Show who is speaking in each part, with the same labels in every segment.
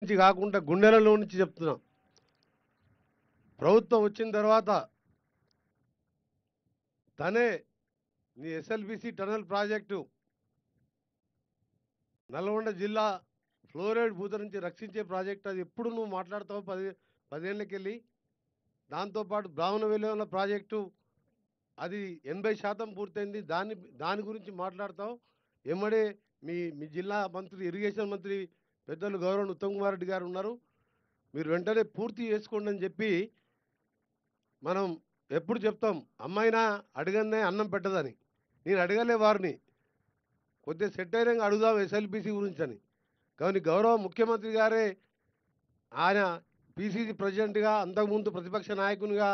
Speaker 1: నుంచి కాకుండా గుండెలలో నుంచి చెప్తున్నా. ప్రభుత్వం వచ్చిన తర్వాత తనే నీ ఎస్ఎల్బిసి టనల్ ప్రాజెక్టు నల్గొండ జిల్లా ఫ్లోరైడ్ భూత నుంచి రక్షించే ప్రాజెక్ట్. అది ఎప్పుడు నువ్వు మాట్లాడతావు 10 ఏళ్ళకెళ్ళి. దాంతోపాటు బ్రాహ్మణ వెలువల ప్రాజెక్టు అది 80% పూర్తయింది. దాని గురించి మాట్లాడతావు. ఎమ్మడే మీ మీ జిల్లా మంత్రి, ఇరిగేషన్ మంత్రి పెద్దలు గౌరవ ఉత్తమ్ కుమార్ రెడ్డి గారు ఉన్నారు. మీరు వెంటనే పూర్తి చేసుకోండి అని చెప్పి మనం ఎప్పుడు చెప్తాం. అమ్మాయినా అడగనే అన్నం పెట్టదని. నేను అడగలే వారిని, కొద్దిగా సెట్ అయినాక అడుగుదాం ఎస్ఎల్బిసి గురించి అని. కానీ గౌరవ ముఖ్యమంత్రి గారే ఆయన పిసిసి ప్రెసిడెంట్గా, అంతకుముందు ప్రతిపక్ష నాయకునిగా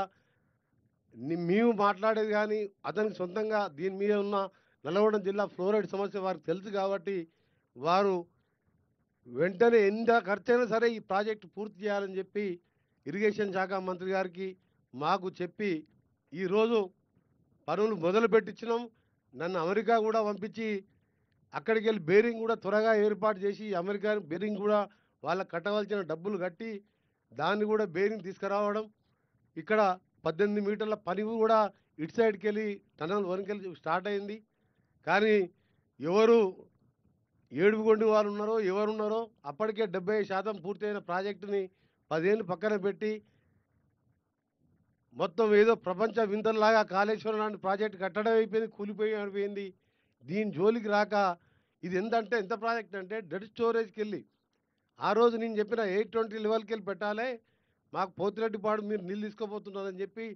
Speaker 1: మేము మాట్లాడేది కానీ అతనికి సొంతంగా దీని మీద ఉన్న నల్గొండ జిల్లా ఫ్లోరైడ్ సమస్య వారికి తెలుసు కాబట్టి వారు వెంటనే ఎంత ఖర్చైనా సరే ఈ ప్రాజెక్టు పూర్తి చేయాలని చెప్పి ఇరిగేషన్ శాఖ మంత్రి గారికి మాకు చెప్పి ఈరోజు పనులు మొదలు పెట్టించినాం. నన్ను అమెరికా కూడా పంపించి అక్కడికి వెళ్ళి బేరింగ్ కూడా త్వరగా ఏర్పాటు చేసి అమెరికా బేరింగ్ కూడా వాళ్ళకి కట్టవలసిన డబ్బులు కట్టి దాన్ని కూడా బేరింగ్ తీసుకురావడం. ఇక్కడ 18 మీటర్ల పని కూడా ఇటు సైడ్కి వెళ్ళి టనల్ వరకెళ్ళి స్టార్ట్ అయింది. కానీ ఎవరు ఏడుపుగొండి వాళ్ళు ఉన్నారో ఎవరున్నారో అప్పటికే 70% పూర్తయిన ప్రాజెక్టుని 10 ఏళ్ళు పక్కన పెట్టి మొత్తం ఏదో ప్రపంచ వింతల్లాగా కాళేశ్వరం లాంటి ప్రాజెక్టు కట్టడం అయిపోయింది, కూలిపోయిపోయింది. దీని జోలికి రాక ఇది ఎంత ప్రాజెక్ట్ అంటే డెడ్ స్టోరేజ్కి వెళ్ళి ఆ రోజు నేను చెప్పిన 820 లెవెల్కి వెళ్ళి పెట్టాలి, మాకు పోతిరెడ్డిపాడు మీరు నీళ్ళు తీసుకోబోతున్నారని చెప్పి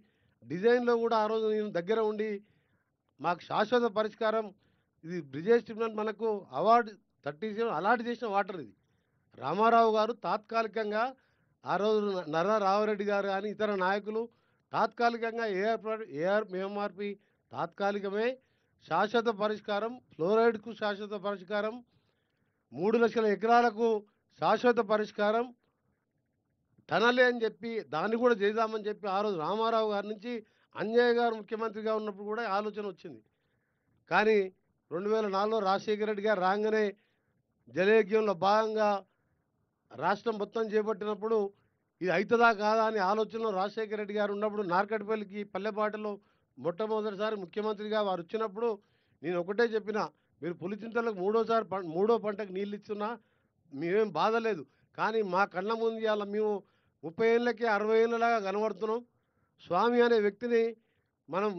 Speaker 1: డిజైన్లో కూడా ఆ రోజు నేను దగ్గర ఉండి మాకు శాశ్వత పరిష్కారం ఇది బ్రిజేష్ ట్రిబ్యునల్ మనకు అవార్డు 37 అలాట్ చేసిన వాటర్ ఇది. రామారావు గారు తాత్కాలికంగా ఆ రోజు నర్రా రామారెడ్డి గారు కానీ ఇతర నాయకులు తాత్కాలికంగా ఏఆర్ఎంఆర్పి తాత్కాలికమే శాశ్వత పరిష్కారం, ఫ్లోరైడ్కు శాశ్వత పరిష్కారం, 3 లక్షల ఎకరాలకు శాశ్వత పరిష్కారం టనలే అని చెప్పి దాన్ని కూడా చేద్దామని చెప్పి ఆ రోజు రామారావు గారి నుంచి అంజయ్య గారు ముఖ్యమంత్రిగా ఉన్నప్పుడు కూడా ఆలోచన వచ్చింది. కానీ 2004లో రాజశేఖర రెడ్డి గారు రాగానే జలయజ్ఞంలో భాగంగా రాష్ట్రం మొత్తం చేపట్టినప్పుడు ఇది అవుతుందా కాదా అని ఆలోచనలో రాజశేఖర రెడ్డి గారు ఉన్నప్పుడు నార్కట్పల్లికి పల్లెపాటలో మొట్టమొదటిసారి ముఖ్యమంత్రిగా వారు వచ్చినప్పుడు నేను ఒకటే చెప్పిన, మీరు పులిచింతలకు మూడో పంటకు నీళ్ళు ఇస్తున్నా మేమేం బాధ లేదు, కానీ మా కళ్ళ ముందు ఇవాళ మేము 30 ఏళ్ళకి 60 ఏళ్ళలాగా కనబడుతున్నాం. స్వామి అనే వ్యక్తిని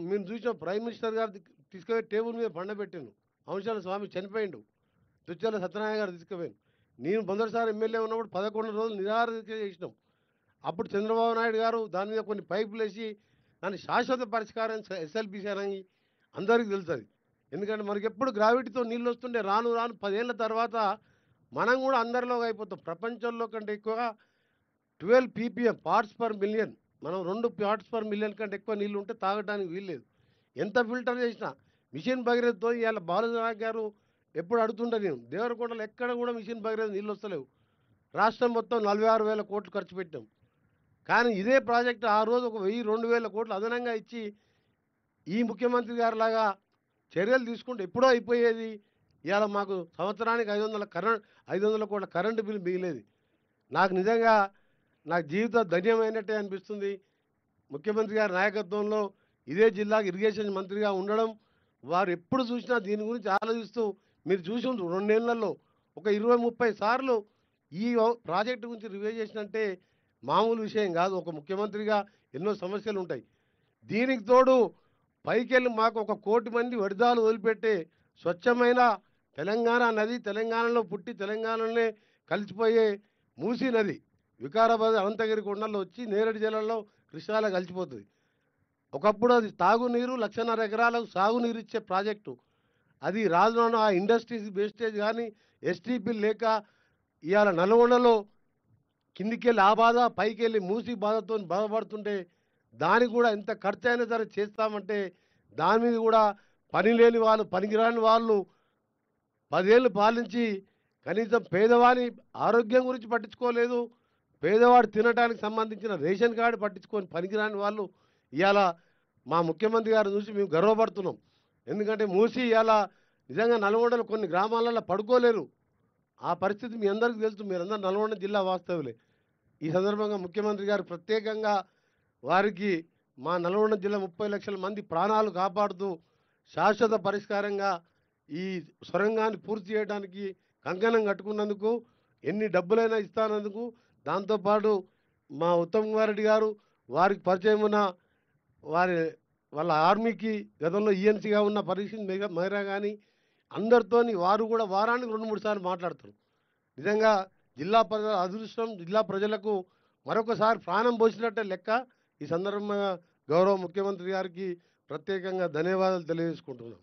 Speaker 1: మేము చూసాం. ప్రైమ్ మినిస్టర్ గారు తీసుకుపోయి టేబుల్ మీద పండబెట్టాను. అంశాల స్వామి చనిపోయిండు. తుచ్చాల సత్యనారాయణ గారు తీసుకుపోయాను. నేను మొదటిసారి ఎమ్మెల్యే ఉన్నప్పుడు 11 రోజులు నిరాహార చేసినాం. అప్పుడు చంద్రబాబు నాయుడు గారు దాని మీద కొన్ని పైపులు వేసి దాన్ని శాశ్వత పరిష్కారం ఎస్ఎల్బిసి అని అందరికీ తెలుస్తుంది. ఎందుకంటే మనకి ఎప్పుడు గ్రావిటీతో నీళ్ళు వస్తుండే రాను 10 ఏళ్ళ తర్వాత మనం కూడా అందరిలోకి అయిపోతాం. ప్రపంచంలో కంటే ఎక్కువగా 12 ppm పార్ట్స్ పర్ మిలియన్, మనం 2 పార్ట్స్ పర్ మిలియన్ కంటే ఎక్కువ నీళ్ళు ఉంటే తాగడానికి వీల్లేదు. ఎంత ఫిల్టర్ చేసినా మిషన్ భగీరథతో ఇవాళ బాలనాయక్ గారు ఎప్పుడు అడుగుతుంటే నేను దేవరకొండలో ఎక్కడ కూడా మిషన్ భగీరథ నీళ్ళు వస్తలేవు. రాష్ట్రం మొత్తం 46,000 కోట్లు ఖర్చు పెట్టాం. కానీ ఇదే ప్రాజెక్టు ఆ రోజు ఒక 1,000-2,000 కోట్లు అదనంగా ఇచ్చి ఈ ముఖ్యమంత్రి గారు లాగా చర్యలు తీసుకుంటే ఎప్పుడో అయిపోయేది. ఇవాళ మాకు సంవత్సరానికి 500 కోట్ల కరెంటు బిల్లు మిగిలేది. నాకు నిజంగా నాకు జీవితం ధన్యమైనట్టే అనిపిస్తుంది. ముఖ్యమంత్రి గారి నాయకత్వంలో ఇదే జిల్లాకు ఇరిగేషన్ మంత్రిగా ఉండడం, వారు ఎప్పుడు చూసినా దీని గురించి ఆలోచిస్తూ మీరు చూసి 2 నెలల్లో ఒక 20-30 సార్లు ఈ ప్రాజెక్టు గురించి రివ్యూ చేసినంటే మామూలు విషయం కాదు. ఒక ముఖ్యమంత్రిగా ఎన్నో సమస్యలు ఉంటాయి. దీనికి తోడు పైకెళ్ళి మాకు 1 కోటి మంది వడిదాలు వదిలిపెట్టే స్వచ్ఛమైన తెలంగాణ నది, తెలంగాణలో పుట్టి తెలంగాణలోనే కలిసిపోయే మూసీ నది వికారాబాద్ అనంతగిరి కొండల్లో వచ్చి నేరేడు జలంలో కృష్ణాలో కలిసిపోతుంది. ఒకప్పుడు అది తాగునీరు 1.5 ఎకరాలకు సాగునీరు ఇచ్చే ప్రాజెక్టు. అది రాజులోన ఆ ఇండస్ట్రీస్ వేస్టేజ్ కానీ ఎస్టీపీ లేక ఇవాళ నల్గొండలో కిందికి వెళ్ళి ఆ బాధ, పైకి వెళ్ళి మూసి బాధతో బాధపడుతుంటే దానికి కూడా ఎంత ఖర్చు అయినా సరే చేస్తామంటే దాని మీద కూడా పని లేని వాళ్ళు, పనికిరాని వాళ్ళు 10 ఏళ్ళు పాలించి కనీసం పేదవాని ఆరోగ్యం గురించి పట్టించుకోలేదు. పేదవాడు తినడానికి సంబంధించిన రేషన్ కార్డు పట్టించుకొని పనికిరాని వాళ్ళు ఇవాళ మా ముఖ్యమంత్రి గారు చూసి మేము గర్వపడుతున్నాం. ఎందుకంటే మూసి ఇవాళ నిజంగా నల్గొండలో కొన్ని గ్రామాలలో పడుకోలేరు. ఆ పరిస్థితి మీ అందరికీ తెలుసు. మీరందరూ నల్గొండ జిల్లా వాస్తవులే. ఈ సందర్భంగా ముఖ్యమంత్రి గారు ప్రత్యేకంగా వారికి మా నల్గొండ జిల్లా 30 లక్షల మంది ప్రాణాలు కాపాడుతూ శాశ్వత పరిష్కారంగా ఈ సొరంగాన్ని పూర్తి చేయడానికి కంకణం కట్టుకున్నందుకు, ఎన్ని డబ్బులైనా ఇస్తానందుకు, దాంతోపాటు మా ఉత్తమ్ కుమార్ రెడ్డి గారు వారికి పరిచయం ఉన్న వారి వాళ్ళ ఆర్మీకి గతంలో ఈఎన్సీగా ఉన్న పరీక్షిత్ మెహ్రా కానీ అందరితోని వారు కూడా వారానికి 2, 3 సార్లు మాట్లాడతారు. నిజంగా జిల్లా ప్రజల అదృష్టం, జిల్లా ప్రజలకు మరొకసారి ప్రాణం పోసినట్టే లెక్క. ఈ సందర్భంగా గౌరవ ముఖ్యమంత్రి గారికి ప్రత్యేకంగా ధన్యవాదాలు తెలియజేసుకుంటున్నాం.